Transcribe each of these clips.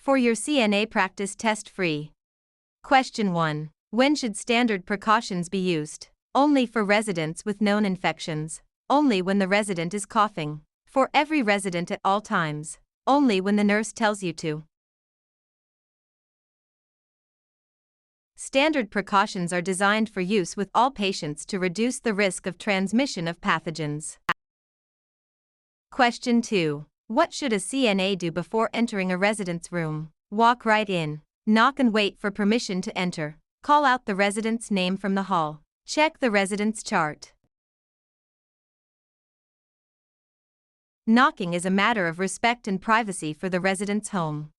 For your CNA practice test free. Question 1. When should standard precautions be used? Only for residents with known infections. Only when the resident is coughing. For every resident at all times. Only when the nurse tells you to. Standard precautions are designed for use with all patients to reduce the risk of transmission of pathogens. Question 2. What should a CNA do before entering a resident's room? Walk right in. Knock and wait for permission to enter. Call out the resident's name from the hall. Check the resident's chart. Knocking is a matter of respect and privacy for the resident's home.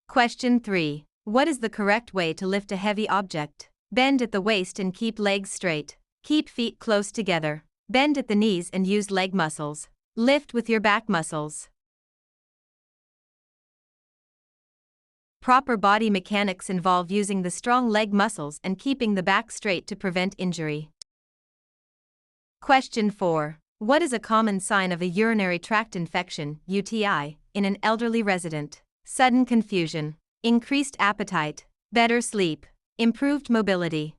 Question 3. What is the correct way to lift a heavy object? Bend at the waist and keep legs straight. Keep feet close together. Bend at the knees and use leg muscles. Lift with your back muscles. Proper body mechanics involve using the strong leg muscles and keeping the back straight to prevent injury. Question 4. What is a common sign of a urinary tract infection, UTI, in an elderly resident? Sudden confusion, increased appetite, better sleep, improved mobility.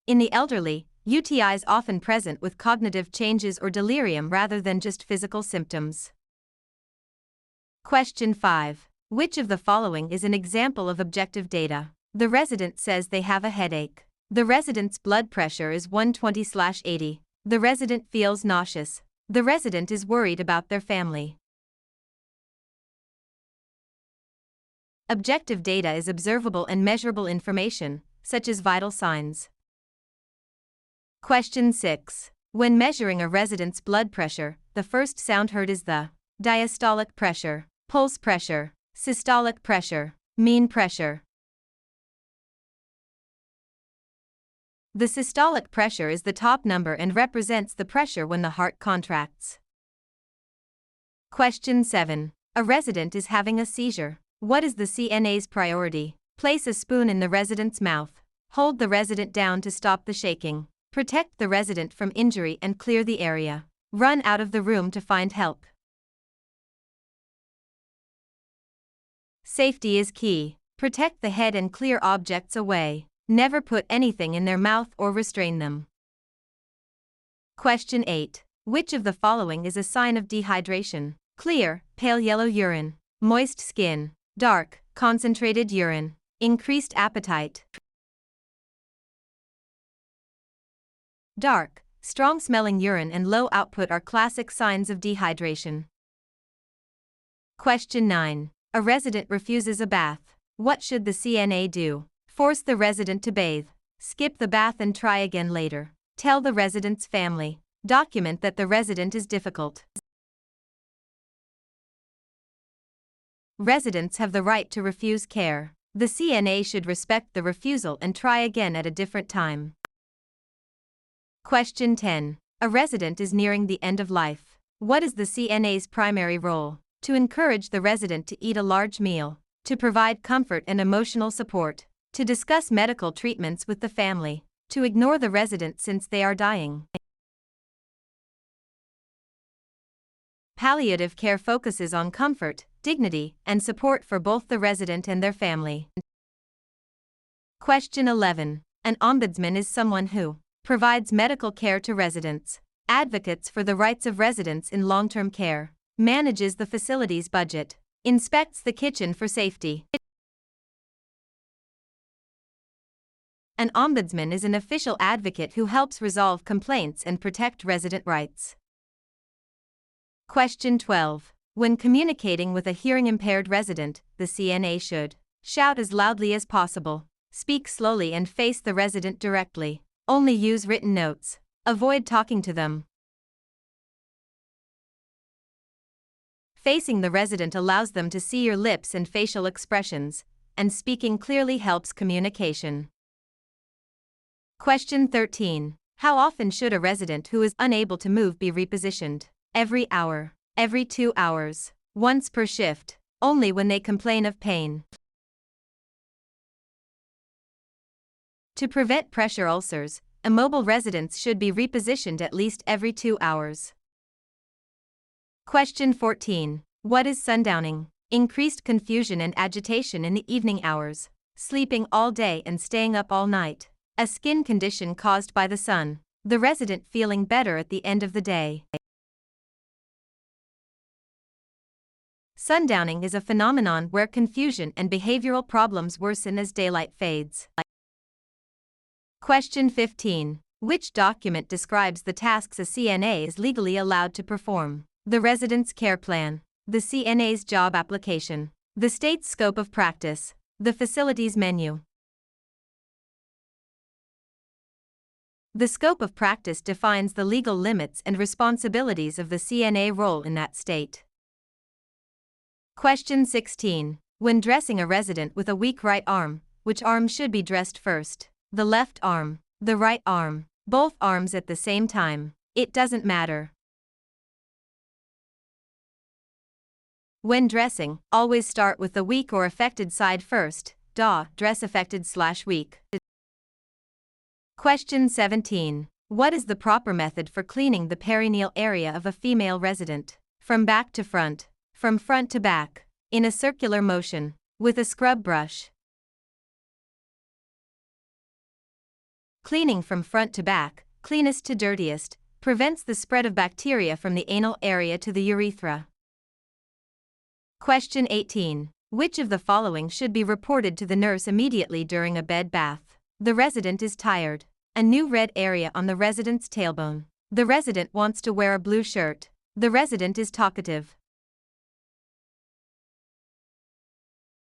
In the elderly, UTI is often present with cognitive changes or delirium rather than just physical symptoms. Question 5. Which of the following is an example of objective data? The resident says they have a headache. The resident's blood pressure is 120/80. The resident feels nauseous. The resident is worried about their family. Objective data is observable and measurable information, such as vital signs. Question 6. When measuring a resident's blood pressure, the first sound heard is the diastolic pressure, pulse pressure, systolic pressure, mean pressure. The systolic pressure is the top number and represents the pressure when the heart contracts. Question 7. A resident is having a seizure. What is the CNA's priority? Place a spoon in the resident's mouth. Hold the resident down to stop the shaking. Protect the resident from injury and clear the area. Run out of the room to find help. Safety is key. Protect the head and clear objects away. Never put anything in their mouth or restrain them. Question 8. Which of the following is a sign of dehydration? Clear, pale yellow urine. Moist skin. Dark, concentrated urine. Increased appetite. Dark, strong-smelling urine and low output are classic signs of dehydration. Question 9. A resident refuses a bath. What should the CNA do? Force the resident to bathe. Skip the bath and try again later. Tell the resident's family. Document that the resident is difficult. Residents have the right to refuse care. The CNA should respect the refusal and try again at a different time. Question 10. A resident is nearing the end of life. What is the CNA's primary role? To encourage the resident to eat a large meal. To provide comfort and emotional support. To discuss medical treatments with the family. To ignore the resident since they are dying. Palliative care focuses on comfort, dignity, and support for both the resident and their family. Question 11. An ombudsman is someone who provides medical care to residents, advocates for the rights of residents in long-term care, manages the facility's budget, inspects the kitchen for safety. An ombudsman is an official advocate who helps resolve complaints and protect resident rights. Question 12. When communicating with a hearing-impaired resident, the CNA should shout as loudly as possible, speak slowly and face the resident directly. Only use written notes. Avoid talking to them. Facing the resident allows them to see your lips and facial expressions, and speaking clearly helps communication. Question 13. How often should a resident who is unable to move be repositioned? Every hour. Every 2 hours. Once per shift. Only when they complain of pain. To prevent pressure ulcers, immobile residents should be repositioned at least every 2 hours. Question 14. What is sundowning? Increased confusion and agitation in the evening hours, sleeping all day and staying up all night, a skin condition caused by the sun, the resident feeling better at the end of the day. Sundowning is a phenomenon where confusion and behavioral problems worsen as daylight fades. Question 15. Which document describes the tasks a CNA is legally allowed to perform? The resident's care plan, the CNA's job application, the state's scope of practice, the facility's menu. The scope of practice defines the legal limits and responsibilities of the CNA role in that state. Question 16. When dressing a resident with a weak right arm, which arm should be dressed first? The left arm, the right arm, both arms at the same time. It doesn't matter. When dressing, always start with the weak or affected side first. Dress affected/weak. Question 17. What is the proper method for cleaning the perineal area of a female resident? From back to front, from front to back, in a circular motion, with a scrub brush. Cleaning from front to back, cleanest to dirtiest, prevents the spread of bacteria from the anal area to the urethra. Question 18. Which of the following should be reported to the nurse immediately during a bed bath? The resident is tired. A new red area on the resident's tailbone. The resident wants to wear a blue shirt. The resident is talkative.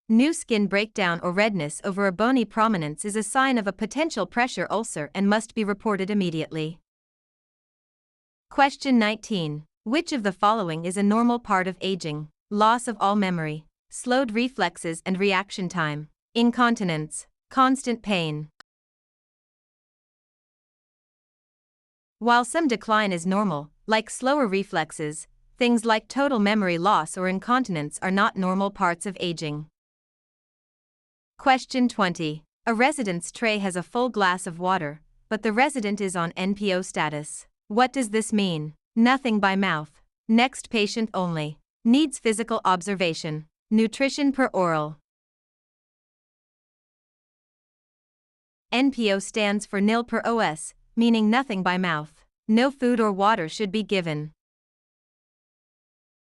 New skin breakdown or redness over a bony prominence is a sign of a potential pressure ulcer and must be reported immediately. Question 19. Which of the following is a normal part of aging? Loss of all memory, slowed reflexes and reaction time, incontinence, constant pain. While some decline is normal, like slower reflexes, things like total memory loss or incontinence are not normal parts of aging. Question 20. A resident's tray has a full glass of water, but the resident is on NPO status. What does this mean? Nothing by mouth. Next patient only. Needs physical observation. Nutrition per oral. NPO stands for nil per os, meaning nothing by mouth. No food or water should be given.